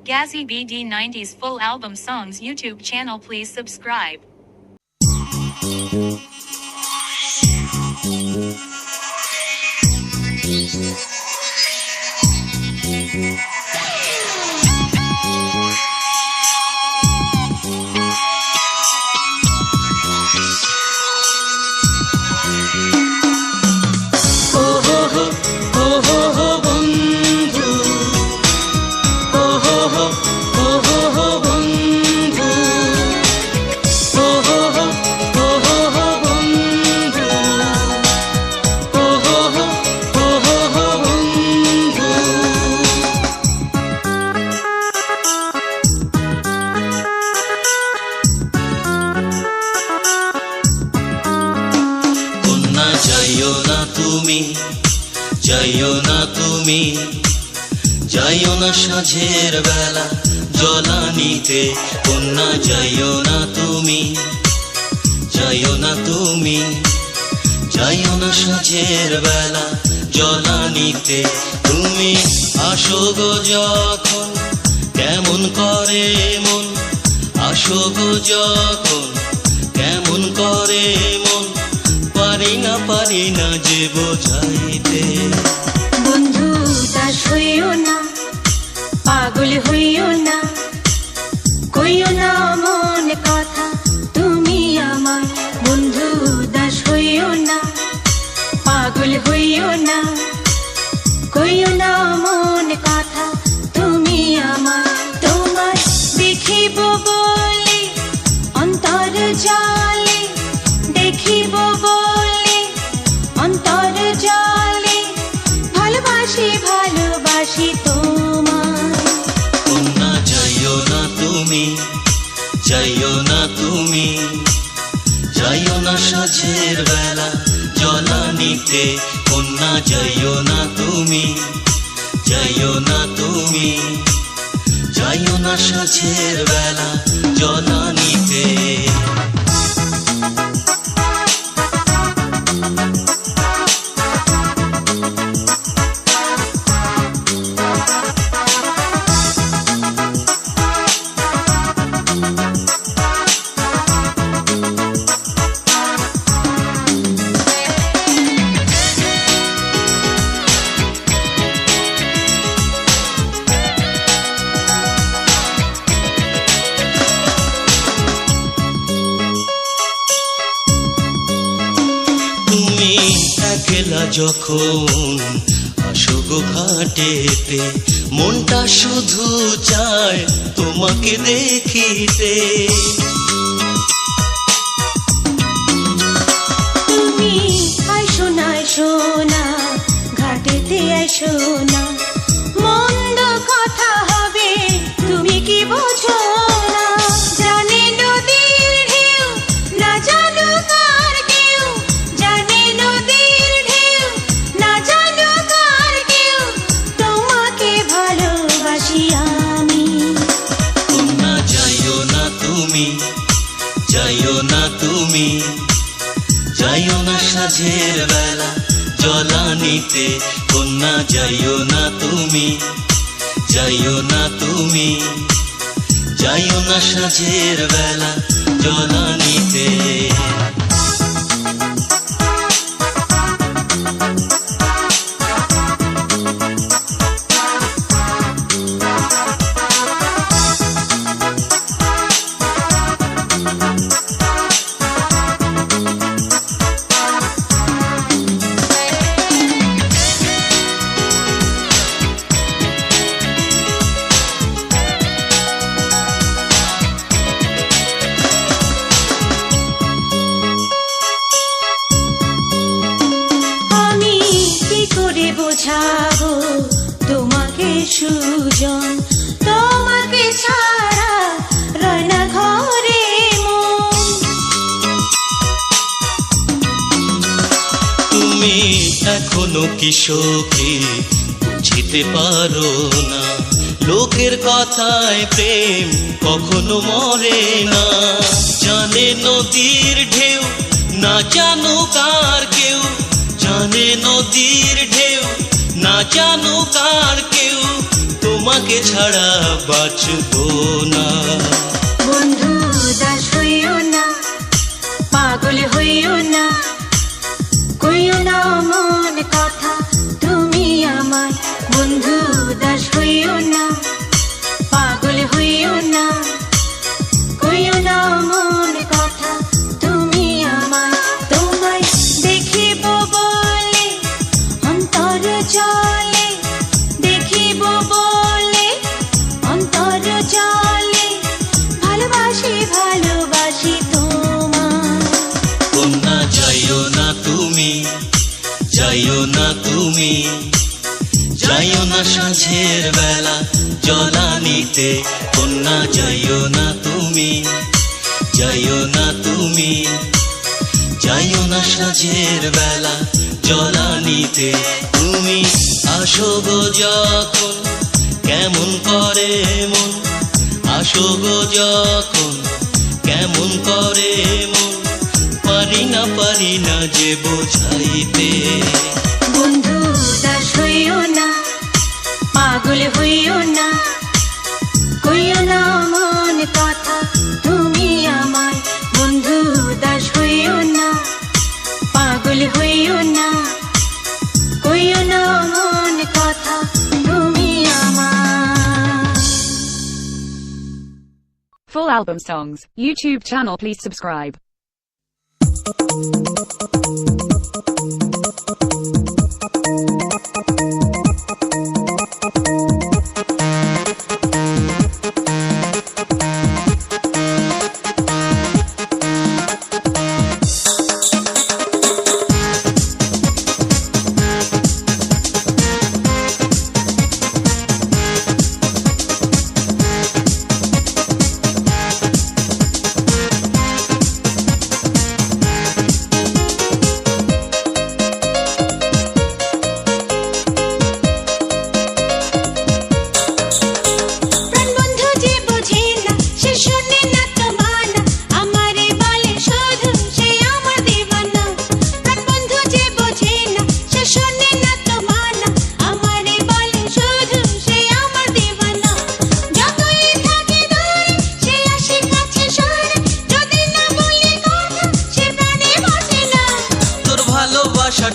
Gazzy BD 90s full album songs YouTube channel. Please subscribe. যাইও না তুমি যাইও না সাঁঝের বেলা জ্বলানিতে কন্যা যাইও না তুমি যাইও না তুমি যাইও না সাঁঝের বেলা জ্বলানিতে তুমি আসো গো যখন কেমন করে মন আসো গো যখন কেমন করে মন পারি না যে বোঝাইতে বন্ধু দাস হইও না পাগল হইও না কইও না মন কথা তুমি আমার বন্ধু দাস হইও না পাগল হইও না কইও না মন কথা তুমি আমার তোমার দেখিব বলে অন্তর জালে দেখিব বলে অন্তর জালে ভালোবাসি তোমার কন্যা যাইও না তুমি যাইও না তুমি যাইও না সাঁঝের বেলা জ্বলানিতে কন্যা যাইও না তুমি যাইও না তুমি যাইও না সাঁঝের বেলা জ্বলানিতে একলা যখন আসো গো ঘাটেতে মনটা শুধু চায় তোমাকে দেখিতে তুমি আইসো না ঘাটেতে আইসো না মন্দ কথা হবে তুমি কি বোঝো না জানে নদীর ঢেউ না জানো কার কেউ জানে নদীর ঢেউ না জানো কার কেউ তোমাকে ভালোবাসি আমি কন্যা যাইও না তুমি যাইও না তুমি যাইও না সাঁঝের বেলা জ্বলানিতে কন্যা যাইও না তুমি যাইও না তুমি যাইও না সাঁঝের বেলা জ্বলানিতে বোঝাবো তোমাকে সুজন তোমাকে ছাড়া রয় না ঘরে মন তুমি এখনো কি সখী বুঝিতে পারো না লোকের কথায় প্রেম কখনো মরে না জানে নদীর ঢেউ না জানো কার কেউ জানে নদীর ঢেউ না জানো কার কেউ তোমাকে ছাড়া বাঁচবো না। বন্ধু দাস হইও না, পাগল হইও না, কইও না মন কথা তুমি আমায়। বন্ধু দাস হইও না, পাগল হইও না, কইও না মন কথা তুমি আমায়। তোমায় দেখিব বলে অন্তর জলে, দেখিব বলে অন্তর জলে, ভালোবাসি ভালোবাসি তোমায়। কন্যা যাইও না তুমি, যাইও না তুমি, যাইও না সাঁঝের বেলা জলানিতে। কন্যা যাইও না তুমি, যাইও না তুমি, যাইও না সাঁঝের বেলা জলানিতে। তুমি আসো গো যখন কেমন করে মন, আসো গো যখন কেমন করে মন, পারি না যে বোঝাইতে। বন্ধু দাস হইও না, পাগল হইও না, কইও না মন কথা তুমি আমায়। বন্ধু দাস হইও না, পাগল হইও না, কইও না মন কথা তুমি আমায়। Full album songs, YouTube channel, please subscribe.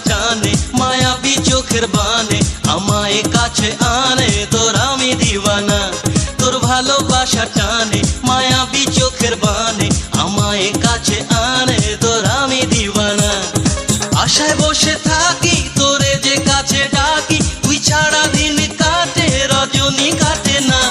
টানে মায়াবী চোখের বানে আমায় কাছে আনে, তোর আমি দিওয়ানা। তোর ভালোবাসা টানে মায়াবী চোখের বানে আমায় কাছে আনে, তোর আমি দিওয়ানা। আশায় বসে থাকি তোরে যে কাছে ডাকি, তুই ছাড়া দিন কাটে রজনী কাটে না।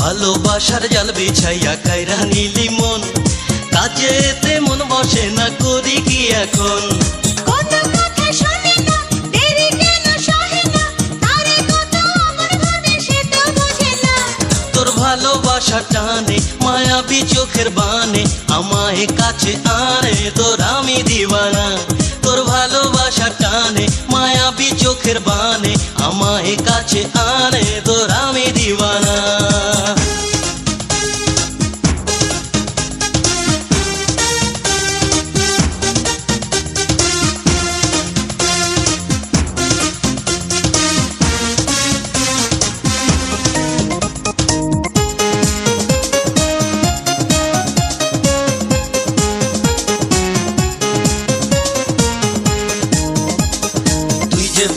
ভালোবাসার জাল বিছাইয়া কাইরা নিলি মন, কাজেতে মন বসে না, করি কি এখন? তোর ভালোবাসা টানে মায়াবী চোখের বানে আমায় কাছে আনে, তোর আমি দিওয়ানা। তোর ভালোবাসা টানে মায়াবী চোখের বানে আমায় কাছে আনে, তোর আমি দিওয়ানা।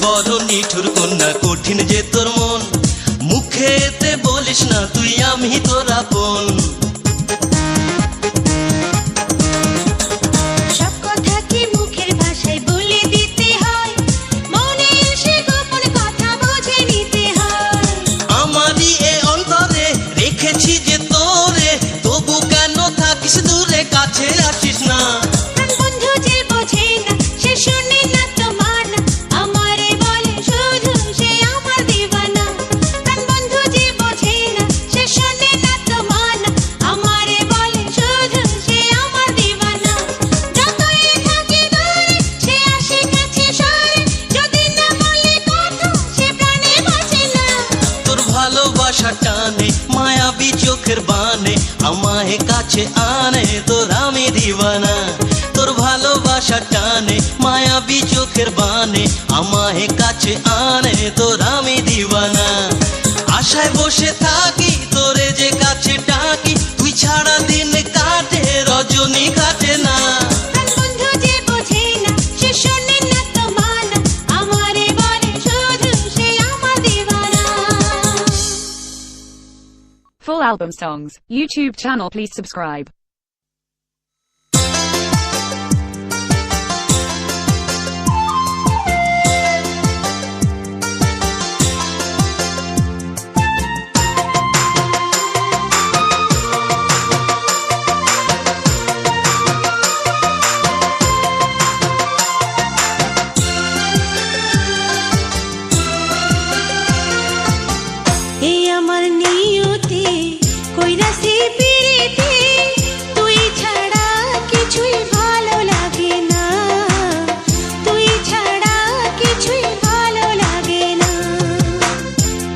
বড় নিঠুর কন্যা, কঠিন যে আমায় কাছে আনে তোর আমি দিওয়ানা তোর ভালোবাসা টানে মায়াবী চোখের বানে আমায় কাছে আনে তোর আমি দিওয়ানা আশায় বসে থাকি তোরে যে কাছে ডাকি তুই ছাড়া দিন কাটে রজনী কাটে না বন্ধু যে বোঝে না সে শোনে না তো মানা আমারে বলে শুধু সে আমার দিওয়ানা Full album songs. YouTube channel, please subscribe. এই আমার নিয়তি কইরাছি পিরিতি তুই ছাড়া কিছুই ভালো লাগে না তুই ছাড়া কিছুই ভালো লাগে না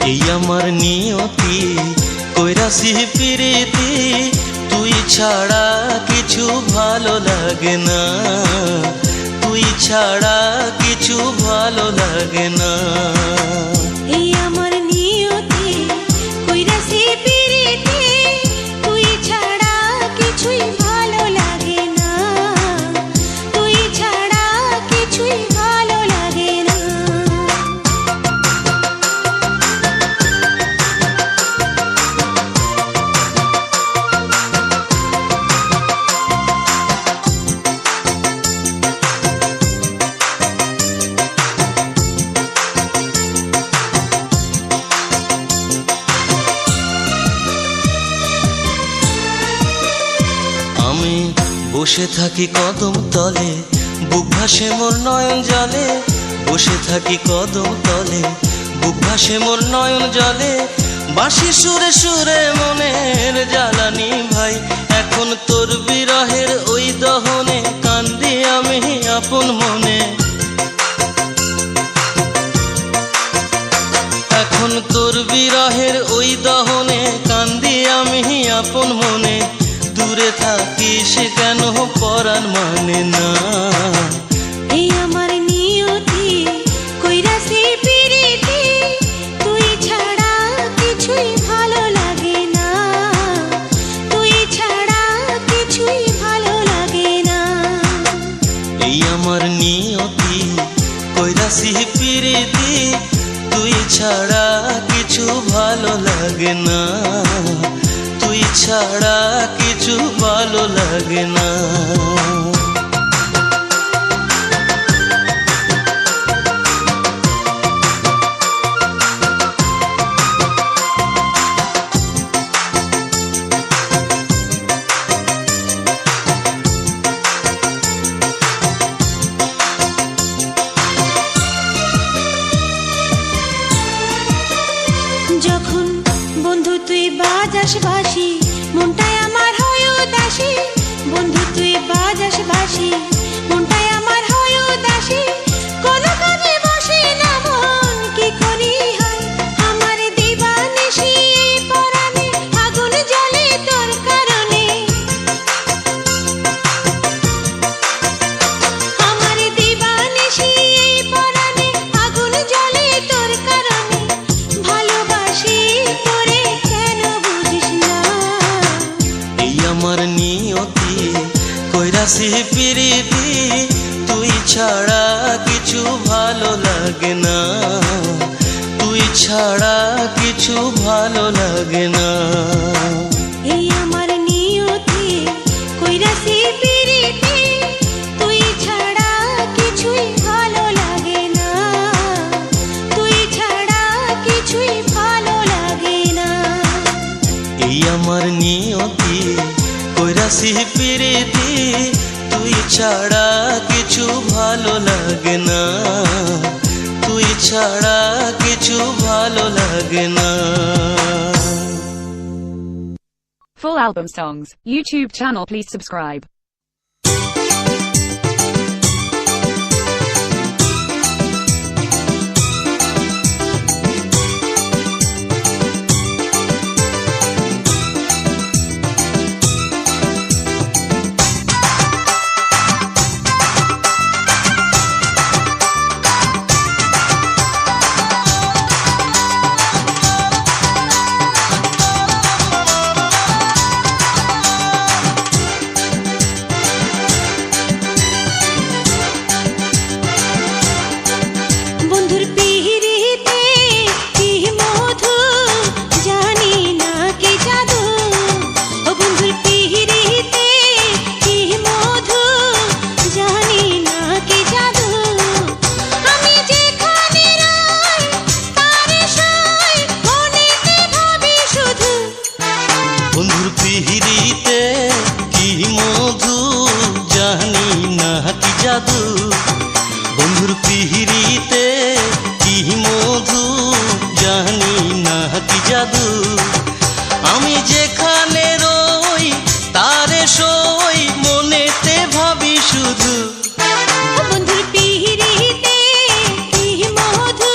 এই আমার নিয়তি কইরাছি পিরিতি তুই ছাড়া কিছু ভালো লাগে না তুই ছাড়া কিছু ভালো লাগে না এই আমার নিয়তি কইরাছি পিরিতি তুই ছাড়া কিছুই ভালো লাগে না তুই ছাড়া কিছুই ভালো লাগে না আমি বসে থাকি কদম তলে বুক ভাসে মোর নয়ন জলে বসে থাকি কদম তলে বুক ভাসে মোর নয়ন জলে বাঁশি সুরে সুরে মনের জ্বালানি ভাই এখন তোর বিরহের ওই দহনে কান্দি আমি আপন মনে এখন তোর বিরহের ওই দহনে কান্দি আমি আপন মনে দূরে থাকিস কেন পরাণ মানে না এই আমার নিয়তি কইরাছি পিরিতি তুই ছাড়া কিছুই ভালো লাগে না তুই ছাড়া কিছুই ভালো লাগে না এই আমার নিয়তি কইরাছি পিরিতি তুই ছাড়া কিছু ভালো লাগে না তুই ছাড়া কিছু ভালো লাগে না যখন বন্ধু তুই বাজাস বাঁশি মনটাই আমার হয় উদাসী বন্ধু তুই বাজাস বাঁশি মনটাই আমার হয় উদাসী কোনো কাজে বসে না মন কি করি হয় আমার দিবানিশি এই পরাণে আগুন জ্বলে তোর কারণে আমার দিবানিশি এই পরাণে আগুন জ্বলে তোর কারণে ভালোবাসি তোরে কেন বুঝিস না এই আমার নিয়তি কইরাছি পিরিতি তুই ছাড়া কিছু ভালো লাগে না তুই ছাড়া কিছু ভালো লাগে না এই আমার নিয়তি কইরাছি পিরিতি তুই ছাড়া কিছুই ভালো লাগে না তুই ছাড়া কিছুই ভালো লাগে না এই আমার নিয়তি কইরাছি পিরিতি তুই ছাড়া কিছু ভালো লাগে না তুই ছাড়া কিছু ভালো লাগে না Full album songs. YouTube channel, please subscribe. পিহিরিতে কি মধু জানি না কি জাদু বন্ধুর পিহিরিতে কি মধু জানি না কি জাদু আমি যেখানে রই তারে সই মনেতে ভাবি শুধু বন্ধুর পিহিরিতে কি মধু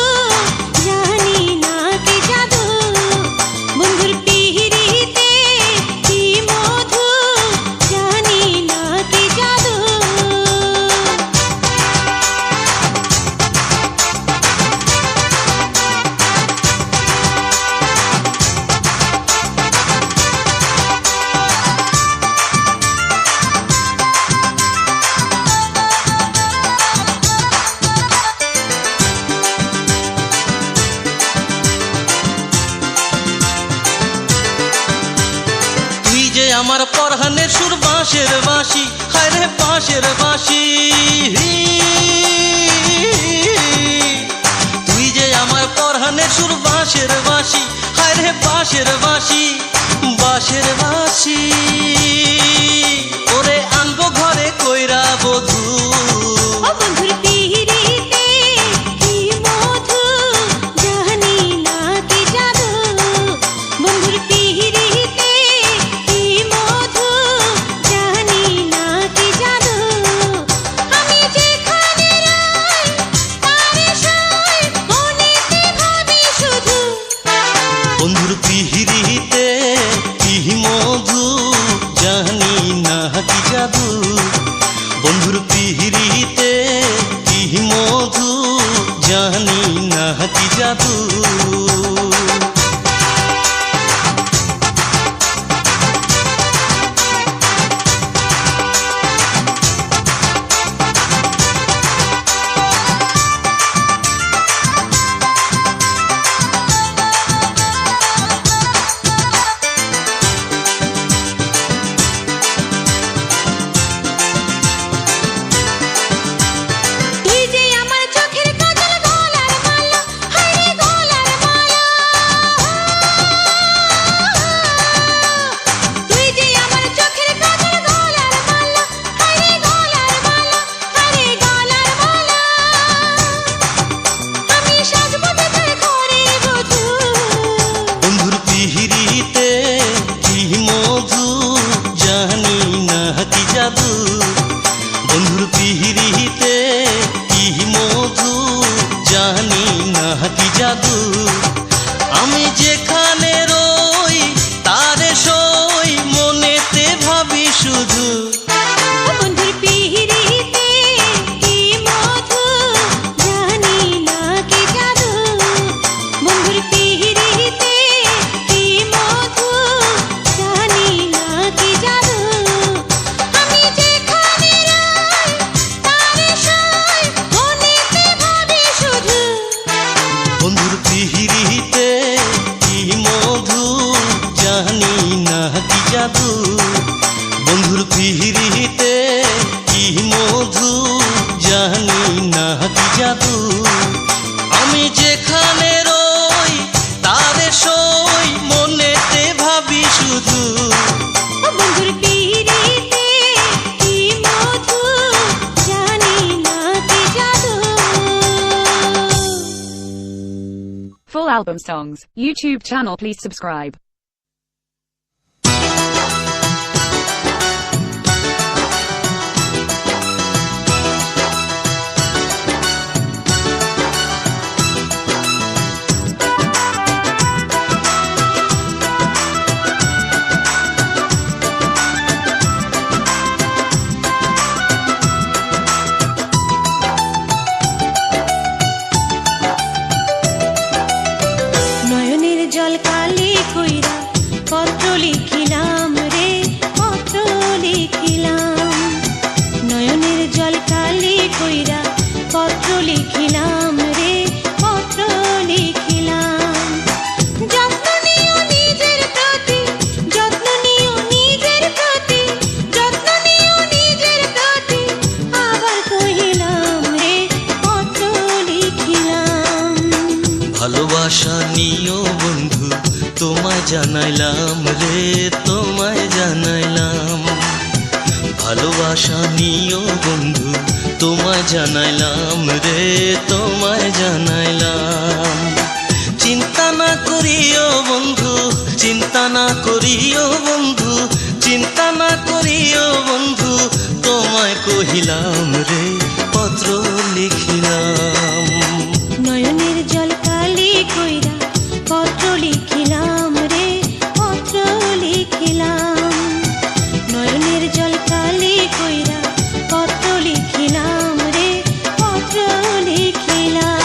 জানি না কি জাদু বন্ধুর পিহিরিতে কি মধু জানি না কি জাদু তুই যে আমার পরহানের সুর বাঁশের বাঁশি হায় রে বাঁশের বাঁশি তুই যে আমার পরহানের সুর বাঁশের বাঁশি হায় রে বাঁশের বাঁশি বাঁশের বাঁশি ওরে আনবো ঘরে কইরা বধূ বন্ধুর পিহিরিতে কি মধু জানি না কি জাদু বন্ধুর পিহিরিতে কি মধু জানি না কি জাদু আমি যেখানে রই তারে সই মনেতে ভাবি শুধু বন্ধুর পিহিরিতে কি মধু জানি না কি জাদু বন্ধুর পিহিরিতে কি মধু জানি না কি জাদু তুই যে আমার চোখের কাজল গলার মালা হায় রে গলার মালা তুই যে আমার চোখের কাজল গলার মালা হায় রে গলার মালা হায় রে গলার মালা আমি সাজবো তোর ঘরে বধূ বন্ধুর পিহিরিতে কি মধু জানি না কি জাদু বন্ধুর পিহিরিতে কি মধু জানি না কি জাদু আমি যেখানে রই তারে সই মনেতে ভাবি শুধু বন্ধুর পিহিরিতে কি মধু জানি না কি জাদু বন্ধুর পিহিরিতে কি মধু জানি না কি জাদু আমি যেখানে রই তারে সই মনেতে ভাবি শুধু বন্ধুর পিহিরিতে কি মধু জানি না কি জাদু বন্ধুর পিহিরিতে কি মধু জানি না কি জাদু আমি যেখানে রই তারে সই মনেতে ভাবি শুধু বন্ধুর পিহিরিতে কি মধু জানি না কি জাদু Full album songs. YouTube channel, please subscribe. নয়নের জল কালি কইরা পত্র লিখিলাম রে পত্র লিখিলাম নয়নের জল কালি কইরা পত্র লিখিলাম রে পত্র লিখিলাম যত্ন নিও নিজের প্রতি যত্ন নিও নিজের প্রতি যত্ন নিও নিজের প্রতি আবার কহিলাম রে পত্র লিখিলাম ভালোবাসা নিও বন্ধু তোমায় জানাইলাম রে তোমায় ভালোবাসা নিও বন্ধু তোমায় জানাইলাম রে, তোমায় জানাইলাম। চিন্তা না করিও বন্ধু, চিন্তা না করিও বন্ধু, চিন্তা না করিও বন্ধু, তোমায় কহিলাম রে, পত্র লিখিলাম। নয়নের জল কালি কইরা পত্র লিখিলাম রে, পত্র লিখিলাম। নয়নের জল কালি কইরা পত্র লিখিলাম রে, পত্র লিখিলাম।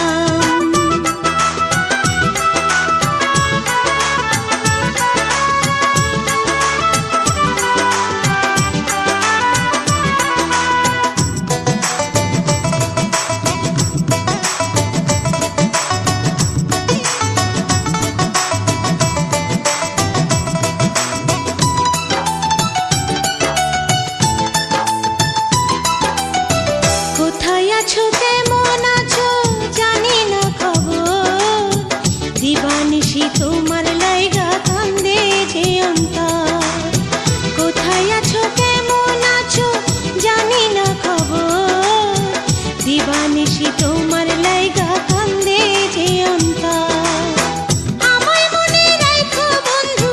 কোথায় আছো কেমন আছো জানি না খবর, দিবানিশি তোমার লাইগা কান্দে যে অন্তর। কোথায় আছো কেমন আছো জানি না খবর, দিবানিশি তোমার লাইগা কান্দে যে অন্তর। আমায় মনে রাখো বন্ধু,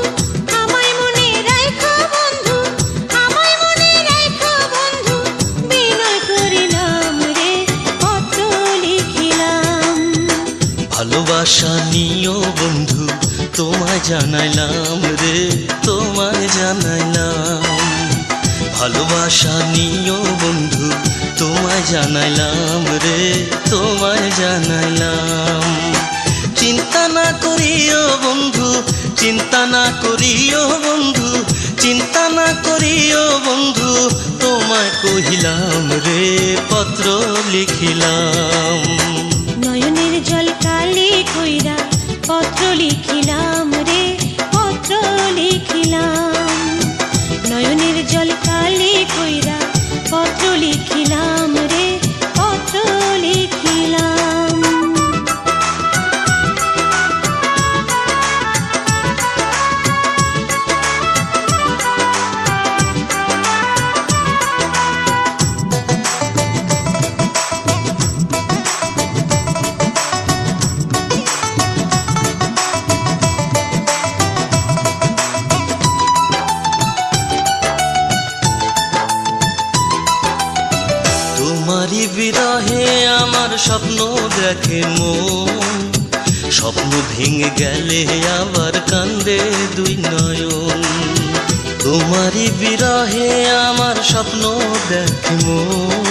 আমায় মনে রাখো বন্ধু, আমায় মনে রাখো বন্ধু, বিনয় করিলাম রে, পত্র লিখিলাম। ভালোবাসা নিও বন্ধু তোমায় জানাইলাম রে, তোমায় জানাইলাম। ভালোবাসা নিও বন্ধু তোমায় জানাইলাম রে, তোমায় জানাইলাম। চিন্তা না করিও বন্ধু, চিন্তা না করিও বন্ধু, চিন্তা না করিও বন্ধু, তোমায় কহিলাম রে, পত্র লিখিলাম। নয়নের জল কালি কইরা পত্র লিখিলাম রে, পত্র লিখিলাম। নয়নের জল কালি কইরা পত্র লিখিলাম রে, পত্র লিখিলাম। তোমারই বিরহে আমার স্বপ্ন দেখে মন, স্বপ্ন ভেঙে গেলে আবার কান্দে দুই নয়ন। তোমারই বিরহে আমার স্বপ্ন দেখে মন,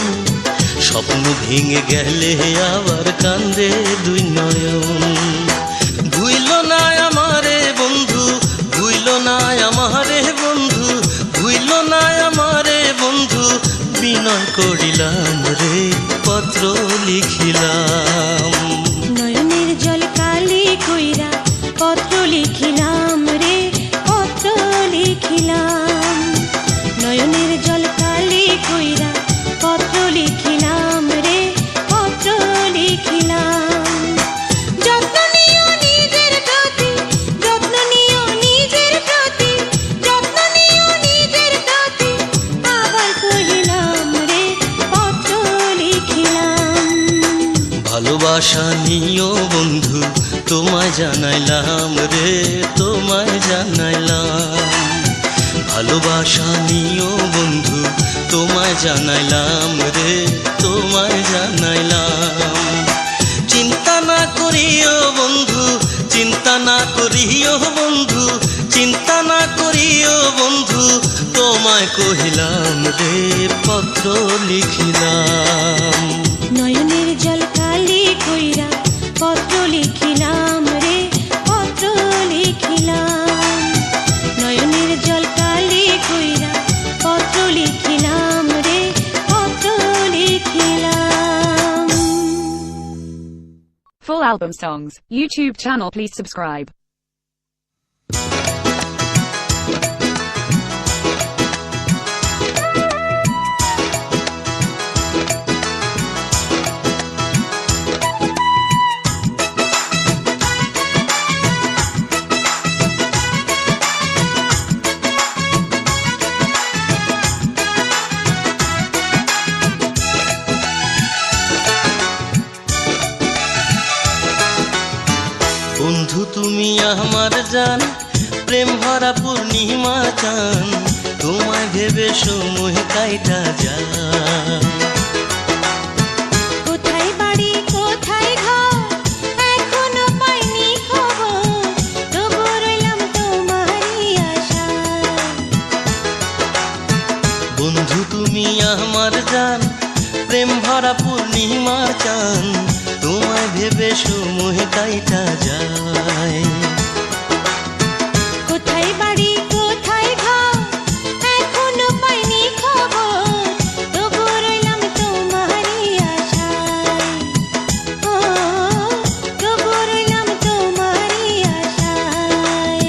স্বপ্ন ভেঙে গেলে আবার কান্দে দুই নয়ন। ভুইল না আমারে বন্ধু, ভুইল না আমারে বন্ধু, ভুইল না আমারে বন্ধু, বিনয় করিলাম রে, পত্র লিখিলাম। নয়নের জল কালি কইরা পত্র লিখিলাম রে, পত্র লিখিলাম। নয়নের জল কালি কইরা পত্র লিখিলাম রে, পত্র লিখিলাম। যত্ন নিও নিজের প্রতি, যত্ন নিও নিজের প্রতি, যত্ন নিও নিজের প্রতি, আবার কহিলাম রে, পত্র লিখিলাম। ভালোবাসা নিও বন্ধু তোমায় জানাইলাম রে, তোমায় জানাইলাম। ভালোবাসা নিও বন্ধু তোমায় জানাইলাম রে, তোমায় জানাইলাম। চিন্তা না করিও বন্ধু, চিন্তা না করিও বন্ধু, চিন্তা না করিও বন্ধু, তোমায় কহিলাম রে, পত্র লিখিলাম। নয়নের জল কালি কইরা পত্র লিখিলাম রে, পত্র লিখিলাম। নয়নের জল কালি কইরা পত্র লিখিলাম রে, পত্র লিখিলাম। Full album songs, YouTube channel please subscribe. আমার জান, প্রেম ভরা পূর্ণিমা চান, তোমায় ভেবে সময় কাইটা যায়। কোথায় বাড়ি কোথায় ঘর এখনো পাইনি খবর, তবু রইলাম তোমারই আশায়। বন্ধু তুমি আমার জান, প্রেম ভরা পূর্ণিমা চান, তোমায় ভেবে সময় কাইটা যায়। কোথায় বাড়ি কোথায় ঘর এখনো পাইনি খবর, তবু রইলাম তোমারই আশায়। ও তবু রইলাম তোমারই আশায়।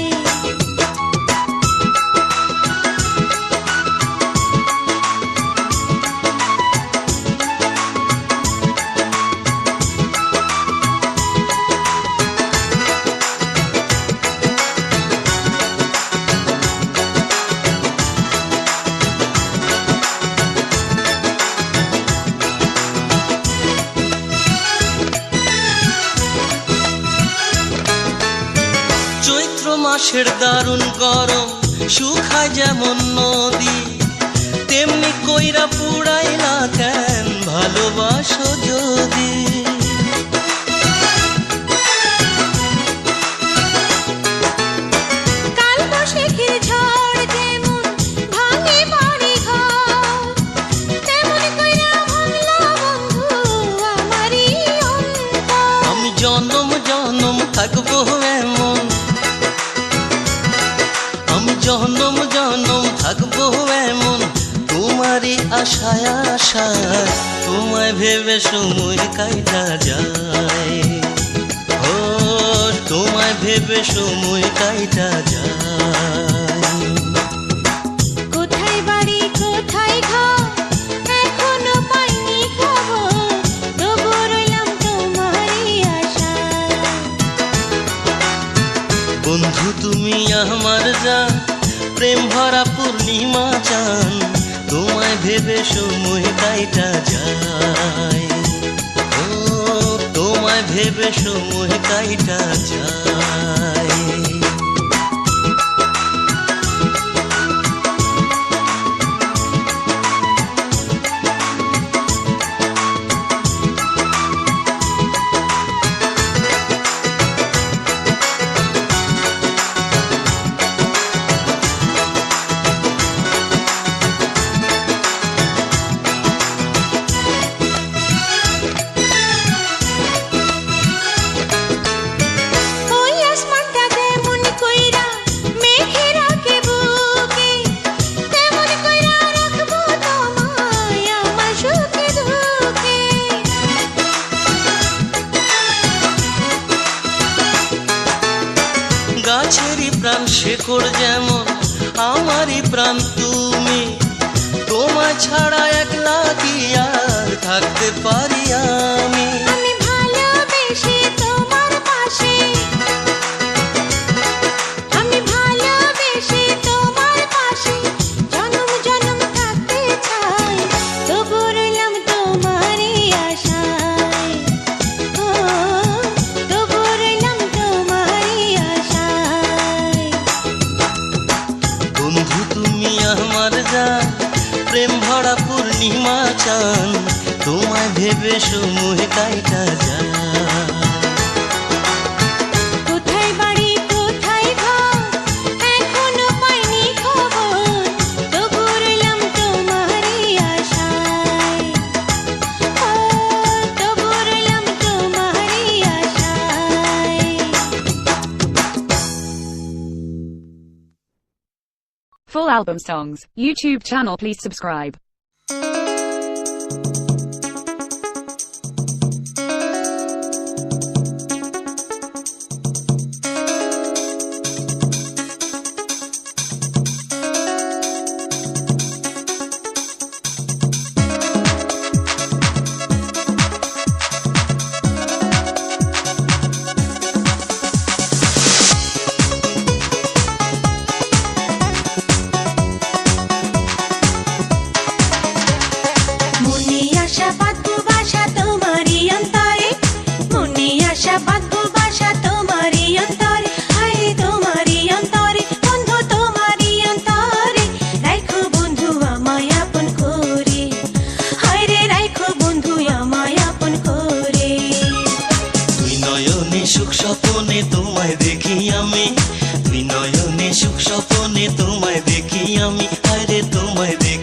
চৈত্র মাসের দারুণ গরম, শুকায় যেমন নদী, তেমনি কইরা পুড়াইলা কেন ভালোবাসো যদি। কাল বৈশাখীর ঝড় যেমন ভাঙে বাড়ি ঘর, তেমন কইরা ভাঙলো বন্ধু আমারই অন্তর। আমি জনম জনম থাকবো এমন, আমি জনম জনম থাকবো এমন, তোমারই আশায় আশায়, তোমায় ভেবে সময় কাইটা যায়। ও তোমায় ভেবে সময় কাইটা যায়। কোথায় বাড়ি কোথায় ঘর এখনো পাইনি খবর, তবু রইলাম তোমারই আশায়। বন্ধু তুমি আমার জান, প্রেম ভরা পূর্ণিমা চান, তোমায় ভেবে সময় কাইটা যায়। ও তোমায় ভেবে সময় কাইটা যায়। ওই আসমানটা যেমন কইরা মেঘে রাখে বুকে, তেমন কইরা রাখবো তোমায় আমার সুখে দুঃখে। গাছেরই প্রাণ শেকড় যেমন, আমারই প্রাণ তুমি, তোমায় ছাড়া একলা কি আর থাকতে পারি আমি। আমি ভালোবেসে তোমার পাশে, আমি ভালোবেসে তোমার পাশে জনম জনম থাকতে চাই, তবু রইলাম তোমারই আশায়। ও তবু রইলাম তোমারই আশায়। বন্ধু তুমি আমার জান, প্রেম ভরা পূর্ণিমা চান, তোমায় ভেবে সময় কাইটা যায়। কোথায় বাড়ি কোথায় ঘর এখনো পাইনি খবর, তবু রইলাম তোমারই আশায়। ও তবু রইলাম তোমারই আশায়। Full album songs, YouTube channel please subscribe.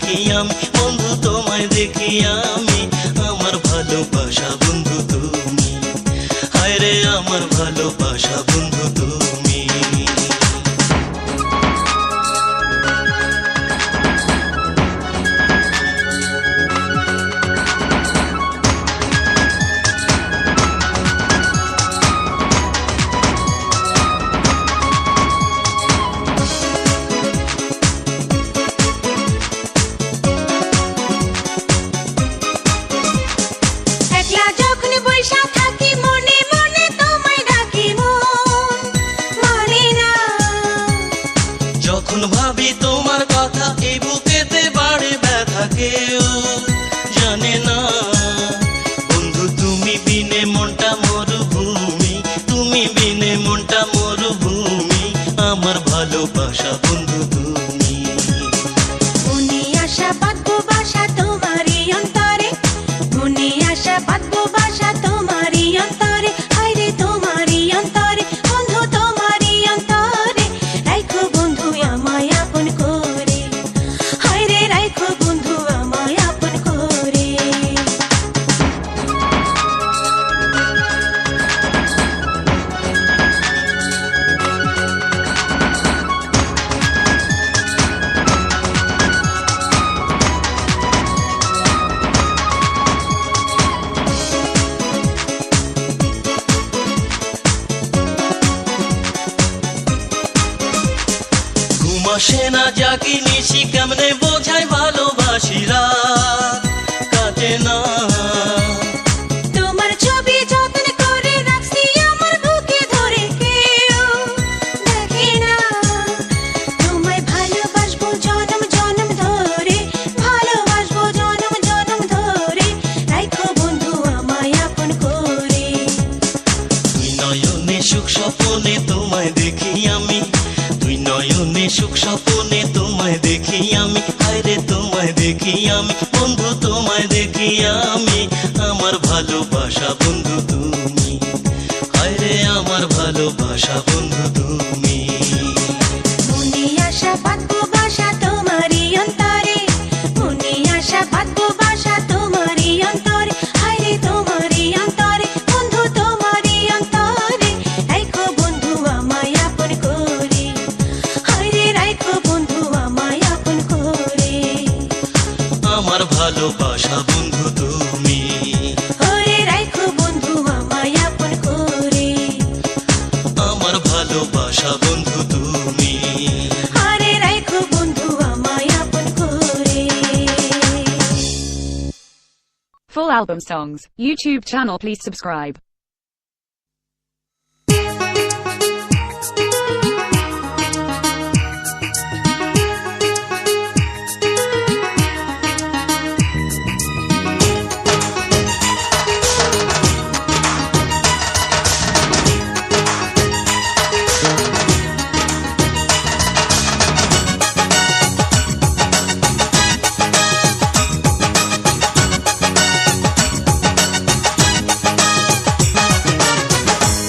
দেখি আমি, বন্ধু তোমায় দেখি আমি, আমার ভালোবাসা বন্ধু তুমি, হায় রে আমার ভালোবাসা বন্ধু তুমি। একলা যখন বইসা থাকি মনে মনে তোমায় ডাকি মন মানে না। যখন ভাবি তোমার কথা এই বুকেতে বাড়ে ব্যথা কেউ জানে না, বন্ধু তুমি বিনে মনটা মরুভূমি, তুমি বিনে মনটা মরুভূমি, আমার ভালোবাসা বন্ধু তুমি। মনে আশা বাঁধবো বাসা তোমারই অন্তরে, মনে আশা বাঁধবো বাসা তোমারই অন্তরে, হায় রে তোমারই অন্তরে, বন্ধু তোমারই অন্তরে, রাখো বন্ধু আমায় আপন করে, হায় রে রাখো বন্ধু আমায় আপন করে। ঘুম আসে না জাগি নিশি কেমনে বোঝাই ভালোবাসি রাত কাটে না, তোমার ছবি যত্ন করে রাখছি আমার বুকে ধরে, কেউ দেখে না। তোমায় ভালোবাসবো জনম জনম ধরে, ভালোবাসবো জনম জনম ধরে, রাখো বন্ধু আমায় আপন করে। তুই নয়নে সুখ স্বপনে তোমায় দেখি আমি, তুই নয়নে সুখ স্বপনে তোমায় দেখি আমি, হায় রে তোমায় দেখি আমি, বন্ধু তোমায় দেখি আমি, আমার ভালোবাসা বন্ধু তুমি, হায় রে আমার ভালোবাসা বন্ধু তুমি। মনে আশা বাঁধবো বাসা তোমারই অন্তরে, মনে আশা বাঁধবো বাসা তোমারই অন্তরে, হায় রে তোমারই অন্তরে, বন্ধু তোমারই অন্তরে, রাখো বন্ধু আমায় আপন করে, হায় রে রাখো বন্ধু আমায় আপন করে। আমার ভালোবাসা বন্ধু তুমি, ওরে রাখো বন্ধু আমায় আপন করে, আমার ভালোবাসা বন্ধু তুমি। আরে রাখো বন্ধু আমায় আপন করে। Full album songs, YouTube channel please subscribe.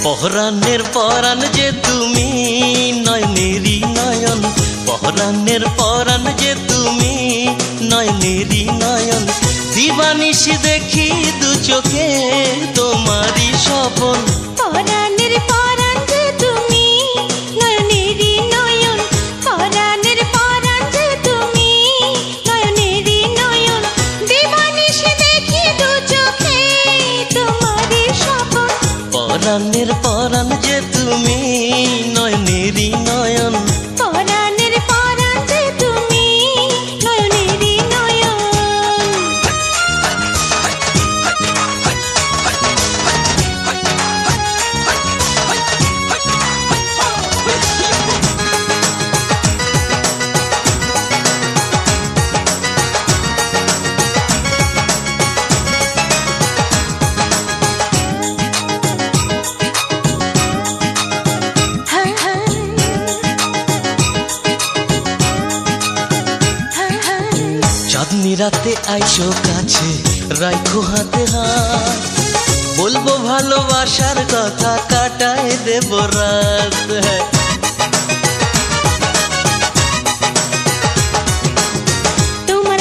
পহরানের পরাণ যে তুমি, নয়নেরই নয়ন, পহরানের পরাণ যে তুমি, নয়নেরই নয়ন, দিবানিশি দেখি দু চোখে তোমারই স্বপন, পরাণের পরাণ যে তুমি, নয়নেরই নয়ন, পরাণের পরাণ যে তুমি, নয়নেরই নয়ন, দিবানিশি দেখি দু চোখে তোমারই স্বপন। পরাণের পরাণ যে তুমি, নয়নেরই নয়ন, পরাণের পরাণ যে তুমি, নয়নেরই নয়ন। চাঁদনি রাতে আইসো কাছে, রাইখো হাতে হাত, বলবো ভালোবাসার কথা, কাটায় দেব রাত। তোমার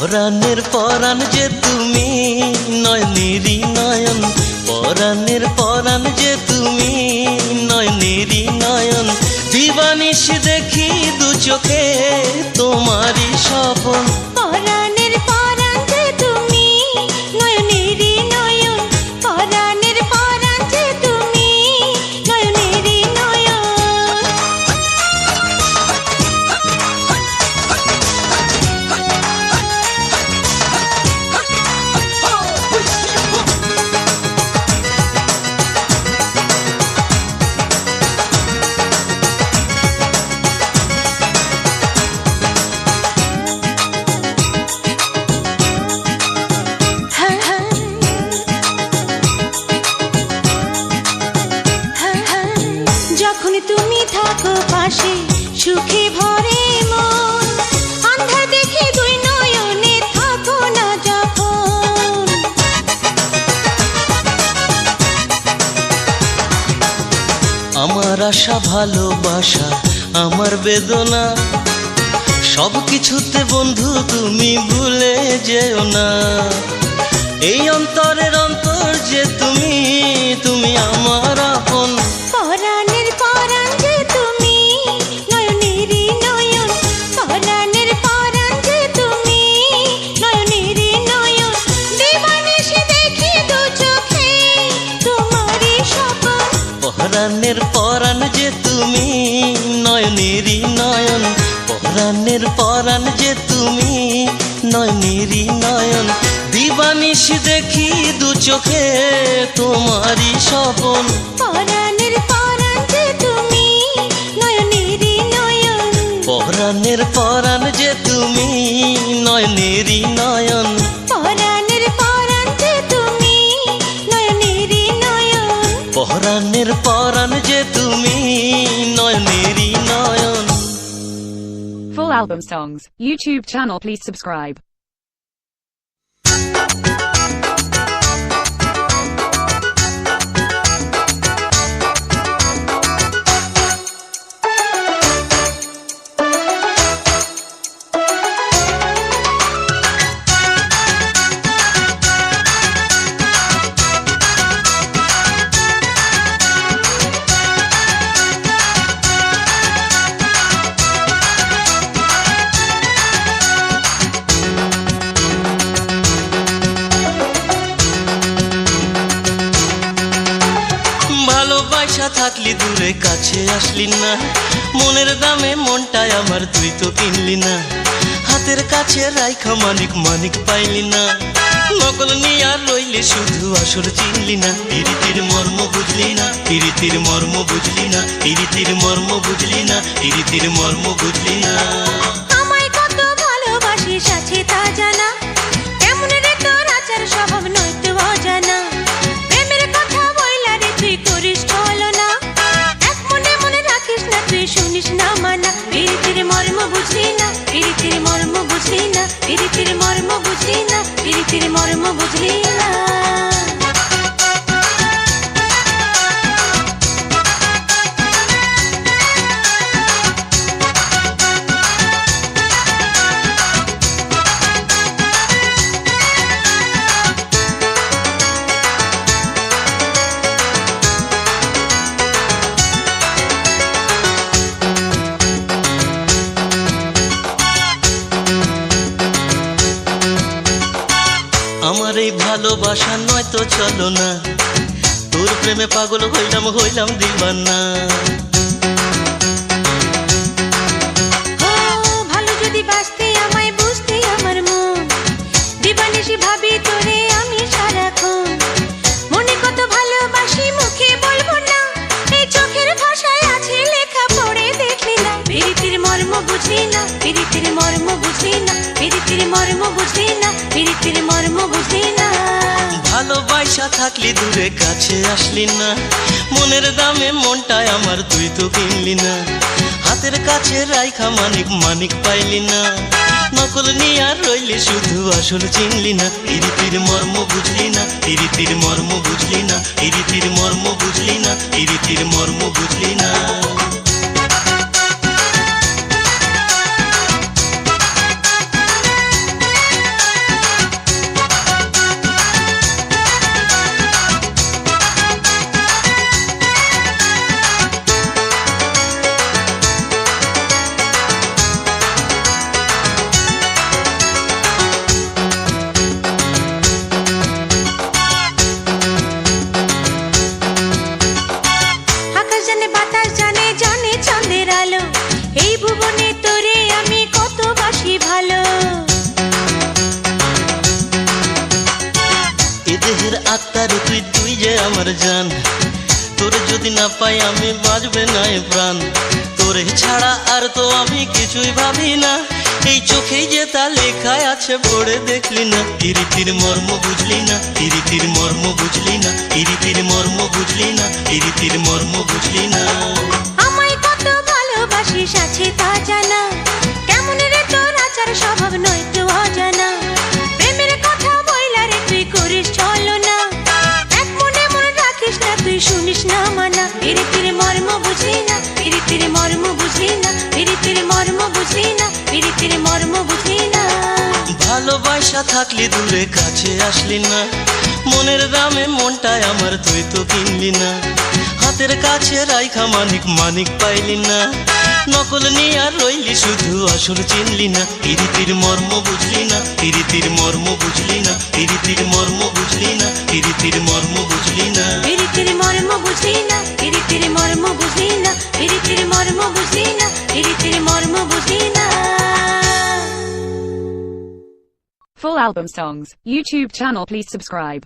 পরাণের পরাণ যে তুমি, নয়নেরই নয়ন। পরাণের পরাণ যে তুমি, নয়নেরই নয়ন। দিবানিশি দেখি দু চোখে তোমারই স্বপন। পরাণের পরাণ যে তুমি, নয়নেরই নয়ন। পরাণের পরাণ যে তুমি, নয়নেরই নয়ন। যখন তুমি থাকো পাশে সুখে ভরে মন, আন্ধা দেখে দুই নয়নে থাকো না যখন। আমার আশা ভালোবাসা আমার বেদনা, সব কিছুতে বন্ধু তুমি ভুলে যেও না। এই অন্তরের অন্তর যে তুমি, তুমি আমার আপন। পরাণের পরাণ যে তুমি, নয়নেরই নয়ন। পরাণের পরাণ যে তুমি, নয়নেরই নয়ন। দিবানিশি দেখি দু চোখে তোমারই স্বপন। পরাণের পরাণ যে তুমি, নয়নেরই নয়ন। পরাণের পরাণ যে তুমি, নয়নেরই নয়ন। দিবানিশি দেখি দু চোখে তোমারই স্বপন। পরাণের পরাণ যে তুমি, নয়নেরই নয়ন। পরাণের পরাণ যে তুমি, নয়নেরই নয়ন। পরাণের পরাণ যে তুমি, নয়নেরই নয়ন। পরাণের পরাণ যে তুমি, নয়নেরই নয়ন। Full album songs. YouTube channel, please subscribe. ভালোবাসা থাকলি দূরে কাছে আসলি না, মনের দামে মনটাই আমার তুই তো কিনলি না। হাতের কাছে রাইখা মানিক মানিক পাইলি না, নকল নিয়া রইলে শুধু আসর চিনলি না। প্রীতির মর্ম বুঝলি না, প্রীতির মর্ম বুঝলি না, প্রীতির মর্ম বুঝলি না, প্রীতির মর্ম বুঝলি না। আমায় কত ভালোবাসিস আছে তা জানা, কেমন রে তোর আচার স্বভাব নয়তো অজানা। প্রেমের কথা বইলা রে তুই করিস ছলনা, এক মনে মনে রাখিস না তুই শুনিস না মানা। প্রীতির মর্ম বুঝলি না, প্রীতির মর্ম বুঝলি না, প্রীতির মর্ম বুঝলি না, প্রীতির মর্ম বুঝলি না। আমার এই ভালোবাসা নয়তো চলো না, তোর প্রেমে পাগল হইলাম হইলাম দিবানা। ভালো যদি বাসতে আমায় বুঝতে আমার মন, দিবানিশি ভাবি তোরে আমি সারাক্ষণ। মনে কত ভালোবাসি মুখে বলবো না, এই চোখের ভাষায় আছে লেখা পড়ে দেখলি না। প্রীতির মর্ম বুঝলি না, প্রীতির মর্ম বুঝলি না, প্রীতির মর্ম বুঝলি না, প্রীতির মর্ম বুঝলি না। ভালোবাসা থাকলি দূরে কাছে আসলি না, মনের দামে মনটাই আমার তুই তো কিনলি না। হাতের কাছে রাইখা মানিক মানিক পাইলি না, নকল নিয়া রইলে শুধু আসল চিনলি না। প্রীতির মর্ম বুঝলি না, প্রীতির মর্ম বুঝলি না, প্রীতির মর্ম বুঝলি না, প্রীতির মর্ম বুঝলি না। আত্মারে তুই তুই যে আমার জান, তোর যদি না পাই আমি বাঁচবে না এ প্রাণ। তোরে ছাড়া আর তো আমি কিছুই ভাবি না, এই চোখেই যে তা লেখায় আছে পড়ে দেখলি না। প্রীতির মর্ম বুঝলি না, প্রীতির মর্ম বুঝলি না, প্রীতির মর্ম বুঝলি না, প্রীতির মর্ম বুঝলি না। আমায় কত ভালোবাসিস আছে তা জানা, কেমন রে তোর আচার স্বভাব নয় তো অজানা। প্রেমের কথা বইলা রে তুই করিস ছলনা, এক মনে মনে রাখিস না তুই শুনিস না মানা। প্রীতির মর্ম বুঝলি না, প্রীতির মর্ম বুঝলি না, প্রীতির মর্ম বুঝলি না, প্রীতির মর্ম বুঝলি না। ভালোবাসা থাকলি দূরে কাছে আসলি না, মনের দামে মনটায় আমার তুই তো কিনলি না। হাতের কাছে রাইখা মানিক মানিক পাইলি না, নকল নিয়ে আর রইলি শুধু আসল চিনলি না। প্রীতির মর্ম বুঝলি না, প্রীতির মর্ম বুঝলি না, প্রীতির মর্ম বুঝলি না, প্রীতির মর্ম বুঝলি না। প্রীতির মর্ম বুঝলি না, প্রীতির মর্ম বুঝলি না, প্রীতির মর্ম বুঝলি না, প্রীতির মর্ম বুঝলি না। Full album songs, YouTube channel please subscribe.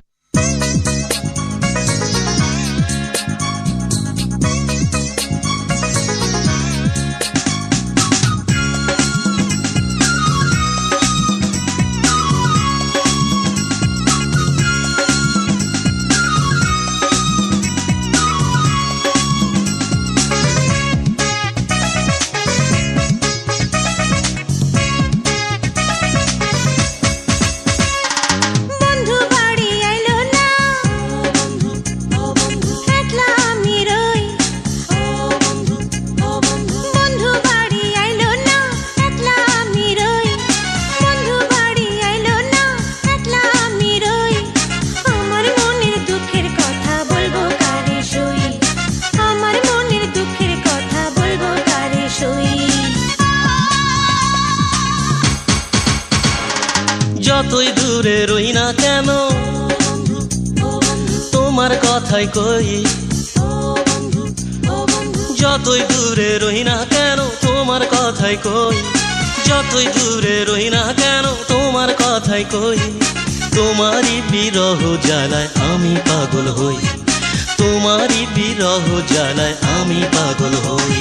যতই দূরে রই না কেন তোমার কথাই কই, যতই দূরে রই না কেন তোমার কথাই কই, যতই দূরে রই না কেন তোমার কথাই কই। তোমারই বিরহ জ্বালায় আমি পাগল হই, তোমারই বিরহ জ্বালায় আমি পাগল হই।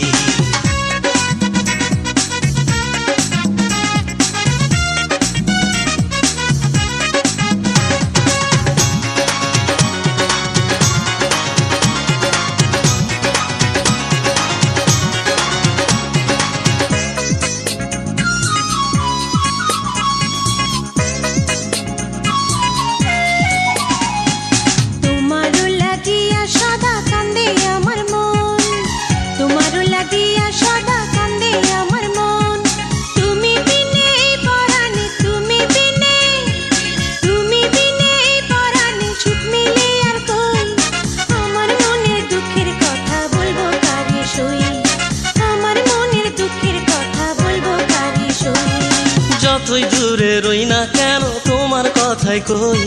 যতই দূরে রই না কেন তোমার কথাই কই,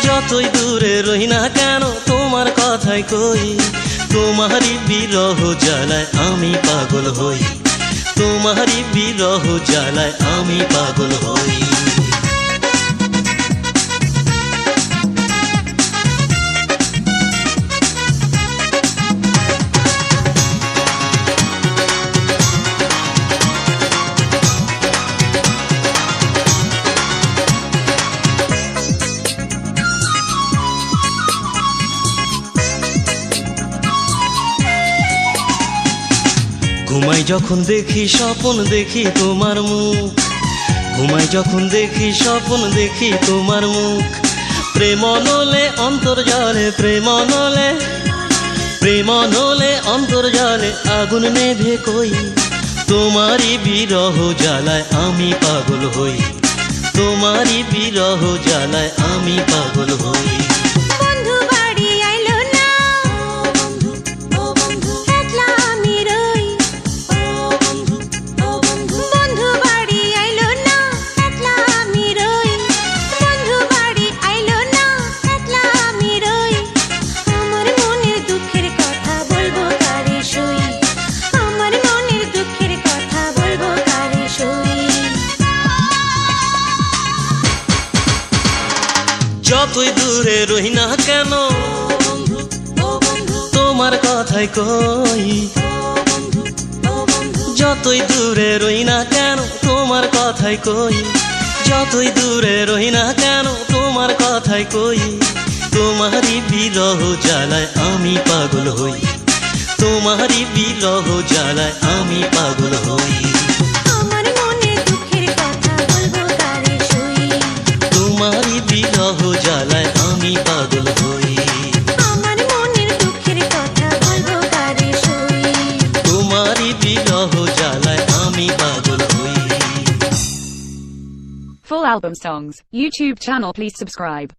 যতই দূরে রই না কেন তোমার কথাই কই। তোমারই বিরহ জ্বালায় আমি পাগল হই, তোমারই বিরহ জ্বালায় আমি পাগল হই। ঘুমাই যখন দেখি স্বপ্ন দেখি তোমার মুখ, ঘুমাই যখন দেখি স্বপ্ন দেখি তোমার মুখ। প্রেম নলে অন্তর্জালে, প্রেম নলে, প্রেম নলে অন্তর্জালে আগুন নেভে কই। তোমারই বিরহ জ্বালায় আমি পাগল হই, তোমারই বিরহ জ্বালায় আমি পাগল হই। যতই দূরে রই না কেন তোমার কথাই কই, যতই দূরে রই না কেন তোমার কথাই কই, যতই দূরে রই না কেন তোমার কথাই কই। তোমারই বিরহ জ্বালায় আমি পাগল হই, তোমারই বিরহ জ্বালায় আমি পাগল হই। আমার মনে দুঃখের কথা বলবো কারে সই, তোমারই বিরহ জ্বালায় আমি পাগল হই। আমার মনের দুঃখের কথা বলবো কারে সই। তোমারই বিরহ জ্বালায় আমি পাগল হই। Full album songs, YouTube channel please subscribe.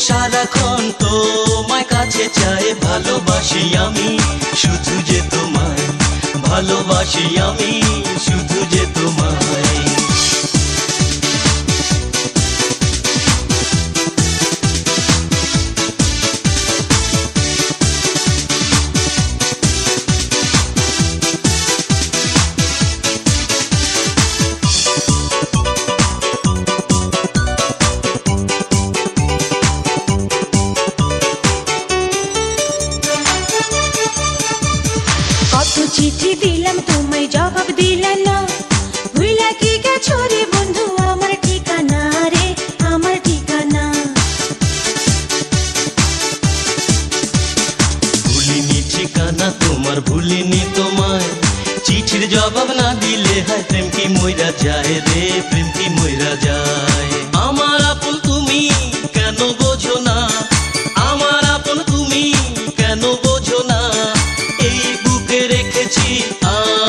সারাক্ষণ তোমায় কাছে চাই, ভালোবাসি আমি শুধু যে তোমায়, ভালোবাসি আমি শুধু যে তোমায়। চিঠি দিলাম তোমায় জবাব দিলা না, ভুইলা কি গেছো রে বন্ধু আমার ঠিকানা রে, আমার ঠিকানা। ভুলিনি ঠিকানা তোমার, ভুলিনি তোমায়, চিঠির জবাব না দিলে হয় প্রেম কি মইরা যায় রে, প্রেম কি মইরা যায়। আমার আপন তুমি কেন বোঝো না, আমার আপন তুমি কেন বোঝো না, এই বুকে রেখেছি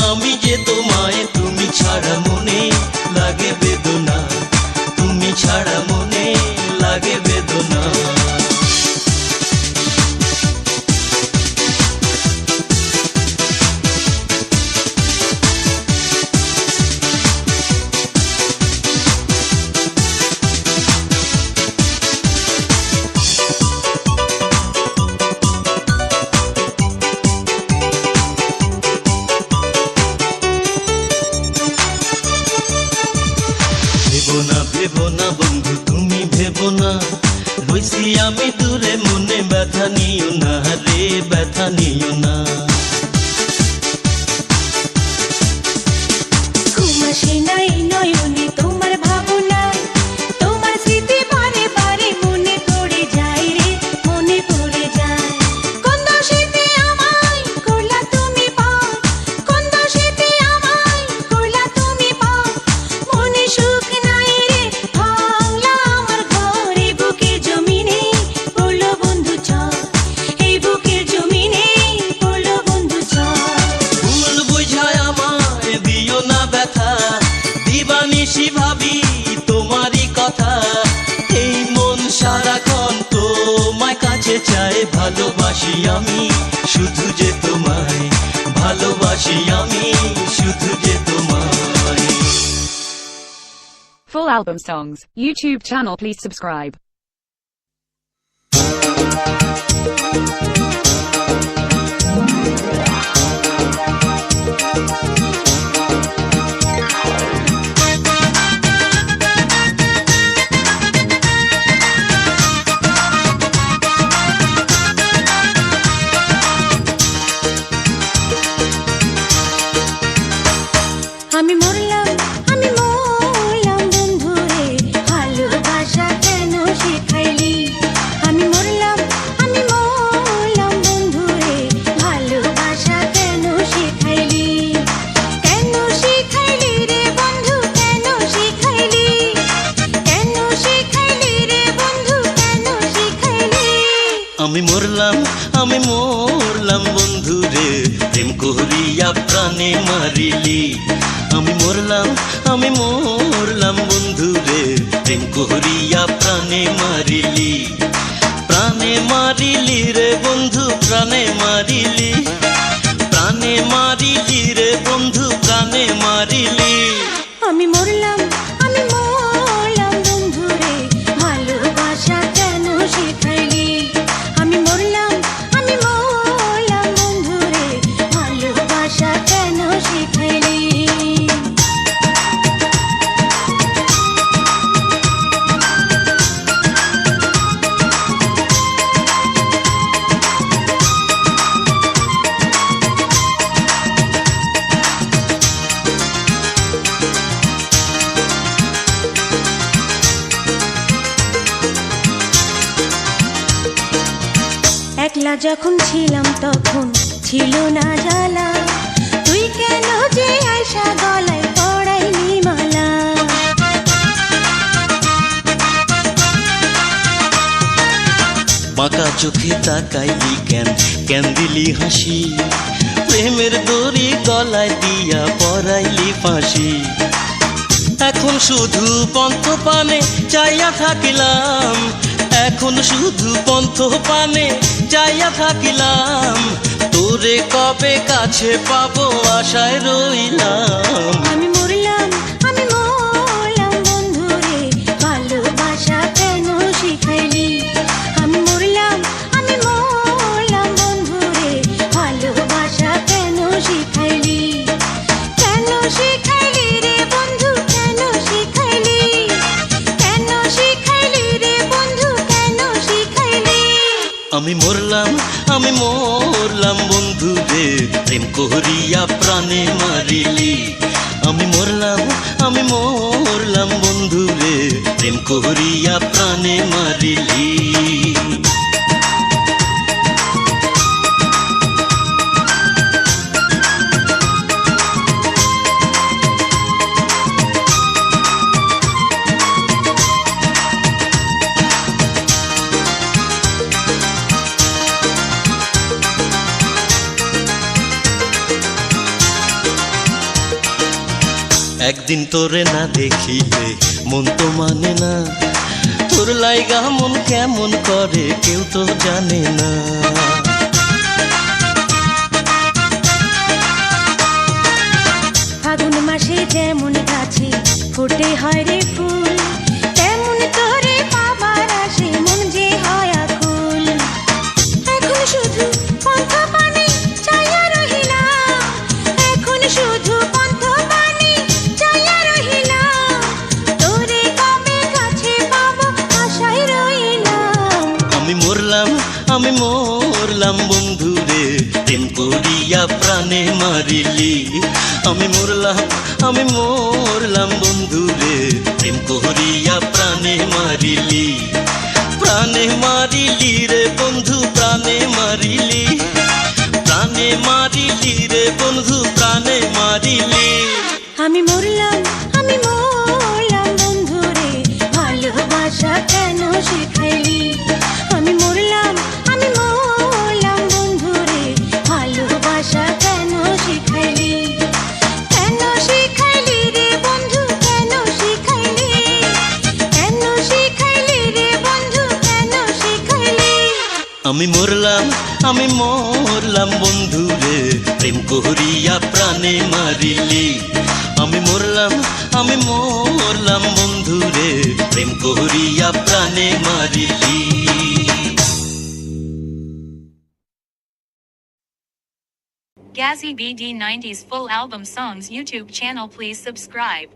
আমি যে তোমায়, তুমি ছাড়া মনে লাগে বেদনা, তুমি ছাড়া মনে লাগে বেদনা। ভেবো না বন্ধু তুমি ভেবো না, রইছি আমি দূরে মনে ব্যথা নিও না রে, ব্যথা নিও না। ঘুমাসে নাই নয়নে তোমার ভাবনা, তোমার স্মৃতি বারে বারে মনে পড়ে যায় রে, মনে পড়ে যায়। কোন দোষেতে আমায় করলা তুমি পার, কোন দোষেতে আমায় করলা তুমি পার, মনে সুখ নাই রে ভাঙলা আমার ঘর, এই বুকের জমিনে পড়লো বন্ধু ঝড়, এই বুকের জমিনে পড়লো বন্ধু ঝড়। ভুল বুঝায় আমায় দিও না ব্যথা, দিবানিশি ভাবি তোমারই কথা, এই মন সারাক্ষণ তোমায় কাছে চায়, ভালোবাসি আমি শুধু যে তোমায়, ভালোবাসি আমি শুধু যে তোমায়। Full album songs, YouTube channel please subscribe. আমি মরলাম বন্ধু রে, ভালোবাসা কেন শিখাইলি, আমি আমি মরলাম বন্ধু রে প্রেম করিয়া প্রাণে মারিলি আমি মরলাম বন্ধু রে প্রেম করিয়া প্রাণে মারিলি রে বন্ধু প্রাণে মারিলি রে বন্ধু প্রাণে মারিলি আমি মরলাম বন্ধু রে ভালোবাসা কেন শিখাইলি আমি মরলাম বন্ধু রে ভালোবাসা কেন শিখাইলি একলা যখন ছিলাম তখন ছিল না জ্বালা তুই কেন যে আয়সা গলায় পড়াইলি মালা বাঁকা চোখে তাকাইলি কেন দিলি হাসি প্রেমের দড়ি গলায় দিয়া পরাইলি ফাঁসি এখন শুধু পন্থ পানে চাইয়া থাকিলাম তোরে কবে কাছে পাবো আশায় রইলাম আমি মরলাম বন্ধু রে ভালোবাসা কেন শিখাইলি আমি মরলাম বন্ধু রে ভালোবাসা কেন শিখাইলি রে বন্ধু কেন শিখাইলি রে বন্ধু কেন শিখাইলি আমি মরলাম বন্ধু রে প্রেম করিয়া প্রাণে মারিলি আমি মরলাম বন্ধু রে প্রেম করিয়া প্রাণে মারিলি একদিন তোরে না দেখিলে মন তো মানে না তোর লাইগা মন কেমন করে কেউ তো জানে না ফাগুন মাসে যেমন গাছে ফোটে হয় রে ফুল তেমন তোরে পাবার আসে মন যে হয় আকুল এখন শুধু পন্থ পানে চাইয়া রহিলাম তোরে কবে কাছে পাবো আশায় রইলাম আমি মরলাম বন্ধু রে প্রেম করিয়া প্রাণে মারিলি আমি মরলাম বন্ধু রে প্রেম করিয়া প্রাণে মারিলি রে বন্ধু প্রাণে মারিলি রে বন্ধু প্রাণে মারিলি আমি মরলাম বন্ধু রে ভালোবাসা কেন শিখাইলি আমি মরলাম বন্ধু রে ভালোবাসা কেন শিখাইলি রে বন্ধু কেন শিখাইলি রে বন্ধু কেন শিখাইলি আমি মরলাম বন্ধু রে প্রেম করিয়া প্রাণে মারিলি আমি মরলাম বন্ধু রে প্রেম করিয়া প্রাণে মারিলি Gazzy BD 90s full album songs YouTube channel, please subscribe.